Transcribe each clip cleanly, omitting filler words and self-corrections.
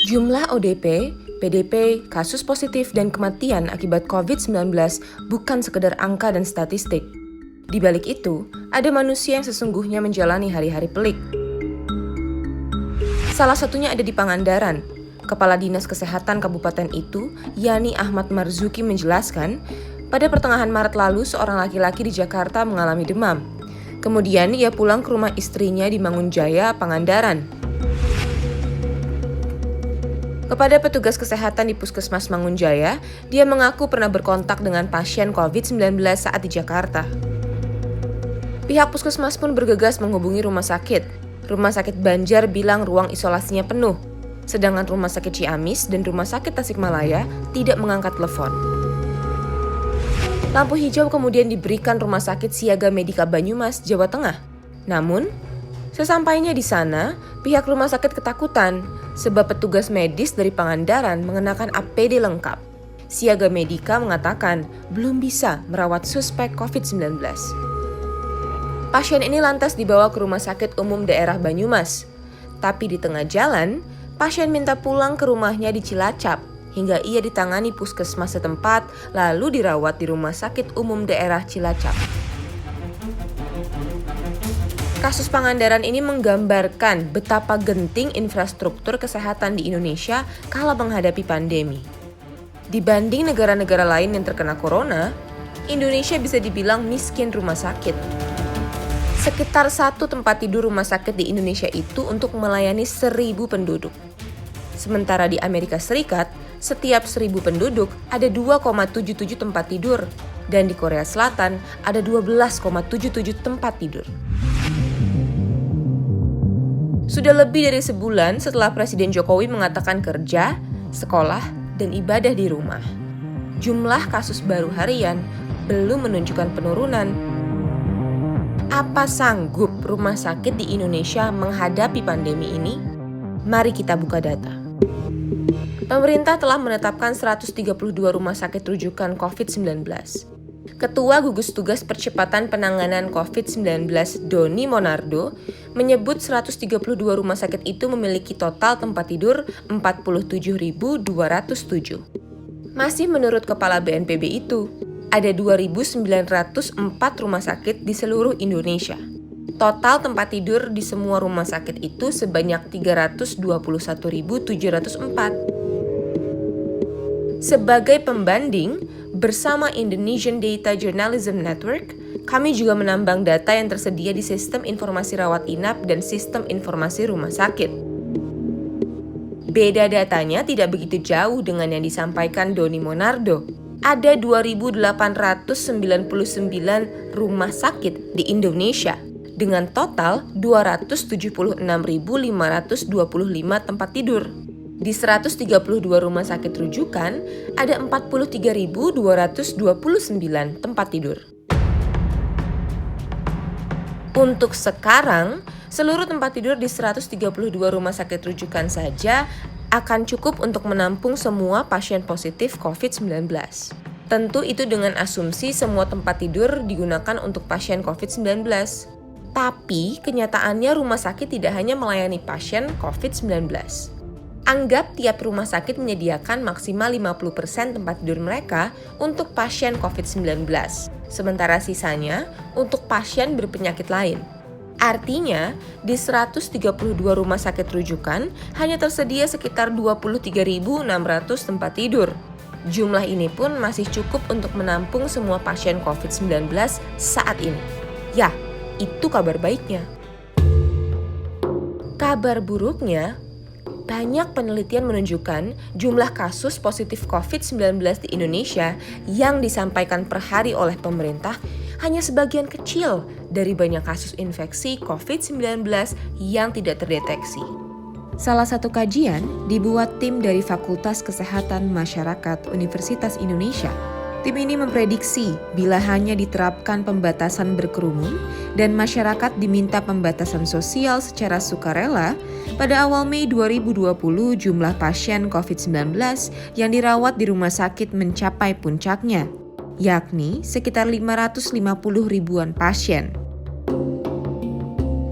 Jumlah ODP, PDP, kasus positif, dan kematian akibat COVID-19 bukan sekedar angka dan statistik. Di balik itu, ada manusia yang sesungguhnya menjalani hari-hari pelik. Salah satunya ada di Pangandaran. Kepala Dinas Kesehatan Kabupaten itu, Yani Ahmad Marzuki menjelaskan, pada pertengahan Maret lalu seorang laki-laki di Jakarta mengalami demam. Kemudian ia pulang ke rumah istrinya di Mangunjaya, Pangandaran. Kepada petugas kesehatan di Puskesmas Mangunjaya, dia mengaku pernah berkontak dengan pasien COVID-19 saat di Jakarta. Pihak puskesmas pun bergegas menghubungi rumah sakit. Rumah sakit Banjar bilang ruang isolasinya penuh, sedangkan rumah sakit Ciamis dan rumah sakit Tasikmalaya tidak mengangkat telepon. Lampu hijau kemudian diberikan Rumah Sakit Siaga Medika Banyumas, Jawa Tengah. Namun, sesampainya di sana, pihak rumah sakit ketakutan sebab petugas medis dari Pangandaran mengenakan APD lengkap. Siaga Medika mengatakan belum bisa merawat suspek COVID-19. Pasien ini lantas dibawa ke Rumah Sakit Umum Daerah Banyumas. Tapi di tengah jalan, pasien minta pulang ke rumahnya di Cilacap hingga ia ditangani puskesmas setempat lalu dirawat di Rumah Sakit Umum Daerah Cilacap. Kasus Pangandaran ini menggambarkan betapa genting infrastruktur kesehatan di Indonesia kala menghadapi pandemi. Dibanding negara-negara lain yang terkena corona, Indonesia bisa dibilang miskin rumah sakit. Sekitar 1 tempat tidur rumah sakit di Indonesia itu untuk melayani 1.000 penduduk. Sementara di Amerika Serikat, setiap 1.000 penduduk ada 2,77 tempat tidur, dan di Korea Selatan ada 12,77 tempat tidur. Sudah lebih dari sebulan setelah Presiden Jokowi mengatakan kerja, sekolah, dan ibadah di rumah. Jumlah kasus baru harian belum menunjukkan penurunan. Apa sanggup rumah sakit di Indonesia menghadapi pandemi ini? Mari kita buka data. Pemerintah telah menetapkan 132 rumah sakit rujukan COVID-19. Ketua Gugus Tugas Percepatan Penanganan COVID-19 Doni Monardo menyebut 132 rumah sakit itu memiliki total tempat tidur 47.207. Masih menurut Kepala BNPB itu, ada 2.904 rumah sakit di seluruh Indonesia. Total tempat tidur di semua rumah sakit itu sebanyak 321.704. Sebagai pembanding, bersama Indonesian Data Journalism Network, kami juga menambang data yang tersedia di Sistem Informasi Rawat Inap dan Sistem Informasi Rumah Sakit. Beda datanya tidak begitu jauh dengan yang disampaikan Doni Monardo. Ada 2.899 rumah sakit di Indonesia dengan total 276.525 tempat tidur. Di 132 rumah sakit rujukan, ada 43.229 tempat tidur. Untuk sekarang, seluruh tempat tidur di 132 rumah sakit rujukan saja akan cukup untuk menampung semua pasien positif COVID-19. Tentu itu dengan asumsi semua tempat tidur digunakan untuk pasien COVID-19. Tapi kenyataannya rumah sakit tidak hanya melayani pasien COVID-19. Anggap tiap rumah sakit menyediakan maksimal 50% tempat tidur mereka untuk pasien COVID-19, sementara sisanya untuk pasien berpenyakit lain. Artinya, di 132 rumah sakit rujukan hanya tersedia sekitar 23.600 tempat tidur. Jumlah ini pun masih cukup untuk menampung semua pasien COVID-19 saat ini. Ya, itu kabar baiknya. Kabar buruknya, banyak penelitian menunjukkan jumlah kasus positif COVID-19 di Indonesia yang disampaikan per hari oleh pemerintah hanya sebagian kecil dari banyak kasus infeksi COVID-19 yang tidak terdeteksi. Salah satu kajian dibuat tim dari Fakultas Kesehatan Masyarakat Universitas Indonesia. Tim ini memprediksi bila hanya diterapkan pembatasan berkerumun dan masyarakat diminta pembatasan sosial secara sukarela, pada awal Mei 2020 jumlah pasien COVID-19 yang dirawat di rumah sakit mencapai puncaknya, yakni sekitar 550 ribuan pasien.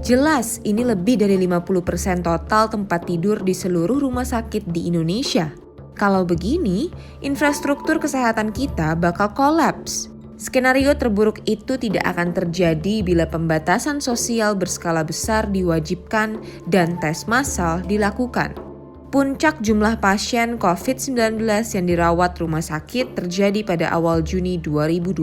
Jelas ini lebih dari 50% total tempat tidur di seluruh rumah sakit di Indonesia. Kalau begini, infrastruktur kesehatan kita bakal kolaps. Skenario terburuk itu tidak akan terjadi bila pembatasan sosial berskala besar diwajibkan dan tes massal dilakukan. Puncak jumlah pasien COVID-19 yang dirawat rumah sakit terjadi pada awal Juni 2020,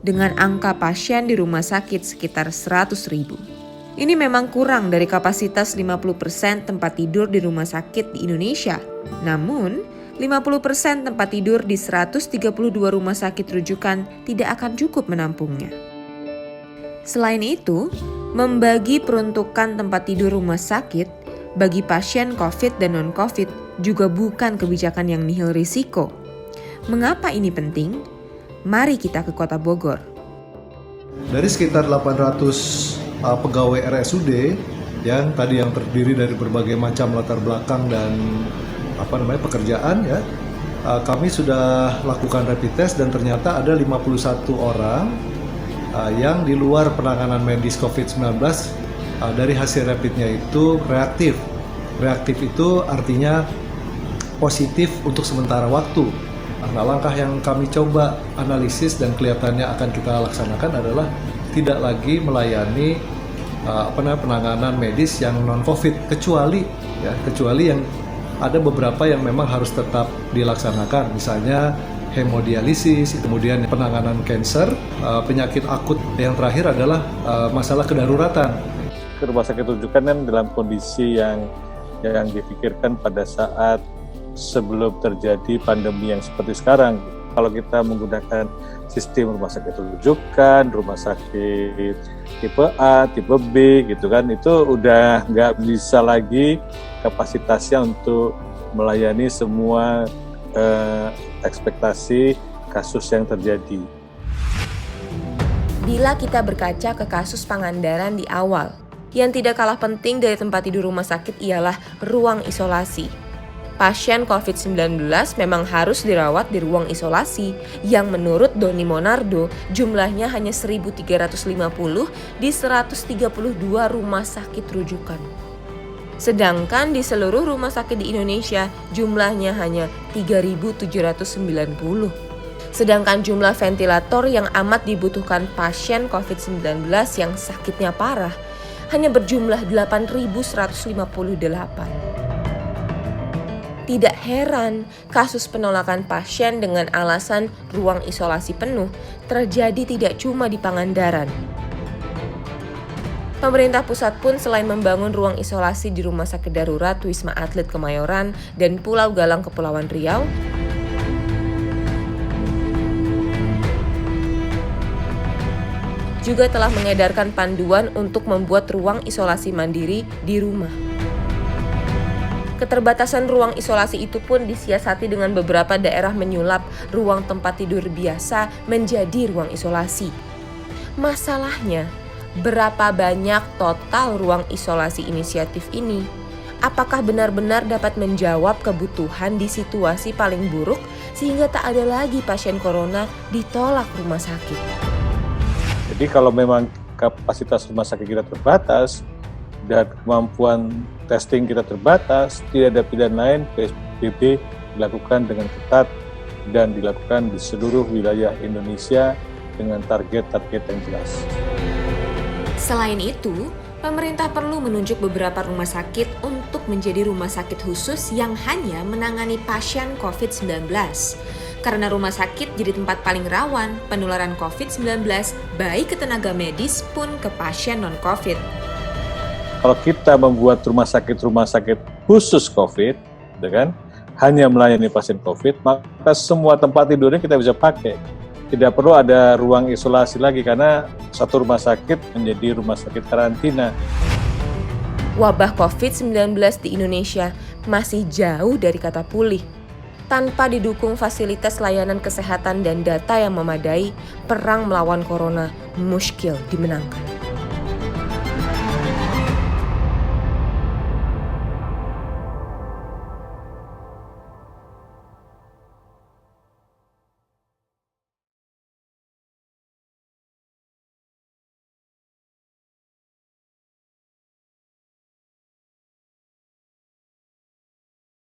dengan angka pasien di rumah sakit sekitar 100.000. Ini memang kurang dari kapasitas 50% tempat tidur di rumah sakit di Indonesia. Namun, 50% tempat tidur di 132 rumah sakit rujukan tidak akan cukup menampungnya. Selain itu, membagi peruntukan tempat tidur rumah sakit bagi pasien COVID dan non-COVID juga bukan kebijakan yang nihil risiko. Mengapa ini penting? Mari kita ke Kota Bogor. Dari sekitar 800 pegawai RSUD yang terdiri dari berbagai macam latar belakang dan pekerjaan ya, kami sudah lakukan rapid test dan ternyata ada 51 orang yang di luar penanganan medis COVID-19 dari hasil rapidnya itu reaktif. Reaktif itu artinya positif untuk sementara waktu. Nah, langkah yang kami coba analisis dan kelihatannya akan kita laksanakan adalah tidak lagi melayani penanganan medis yang non-COVID, kecuali yang ada beberapa yang memang harus tetap dilaksanakan, misalnya hemodialisis, kemudian penanganan kanker, penyakit akut, yang terakhir adalah masalah kedaruratan. Rumah sakit rujukan kan dalam kondisi yang dipikirkan pada saat sebelum terjadi pandemi yang seperti sekarang. Kalau kita menggunakan sistem rumah sakit rujukan, rumah sakit tipe A, tipe B gitu kan, itu udah nggak bisa lagi kapasitasnya untuk melayani semua ekspektasi kasus yang terjadi. Bila kita berkaca ke kasus Pangandaran di awal, yang tidak kalah penting dari tempat tidur rumah sakit ialah ruang isolasi. Pasien COVID-19 memang harus dirawat di ruang isolasi yang menurut Doni Monardo jumlahnya hanya 1.350 di 132 rumah sakit rujukan. Sedangkan di seluruh rumah sakit di Indonesia jumlahnya hanya 3.790. Sedangkan jumlah ventilator yang amat dibutuhkan pasien COVID-19 yang sakitnya parah hanya berjumlah 8.158. Tidak heran kasus penolakan pasien dengan alasan ruang isolasi penuh terjadi tidak cuma di Pangandaran. Pemerintah pusat pun selain membangun ruang isolasi di Rumah Sakit Darurat Wisma Atlet Kemayoran dan Pulau Galang Kepulauan Riau, juga telah mengedarkan panduan untuk membuat ruang isolasi mandiri di rumah. Keterbatasan ruang isolasi itu pun disiasati dengan beberapa daerah menyulap ruang tempat tidur biasa menjadi ruang isolasi. Masalahnya, berapa banyak total ruang isolasi inisiatif ini? Apakah benar-benar dapat menjawab kebutuhan di situasi paling buruk sehingga tak ada lagi pasien corona ditolak rumah sakit? Jadi kalau memang kapasitas rumah sakit kita terbatas dan kemampuan testing kita terbatas, tidak ada pilihan lain, PSBB dilakukan dengan ketat dan dilakukan di seluruh wilayah Indonesia dengan target-target yang jelas. Selain itu, pemerintah perlu menunjuk beberapa rumah sakit untuk menjadi rumah sakit khusus yang hanya menangani pasien COVID-19. Karena rumah sakit jadi tempat paling rawan penularan COVID-19 baik ke tenaga medis pun ke pasien non-COVID. Kalau kita membuat rumah sakit khusus COVID, kan, hanya melayani pasien COVID, maka semua tempat tidurnya kita bisa pakai. Tidak perlu ada ruang isolasi lagi karena satu rumah sakit menjadi rumah sakit karantina. Wabah COVID-19 di Indonesia masih jauh dari kata pulih. Tanpa didukung fasilitas layanan kesehatan dan data yang memadai, perang melawan corona muskil dimenangkan.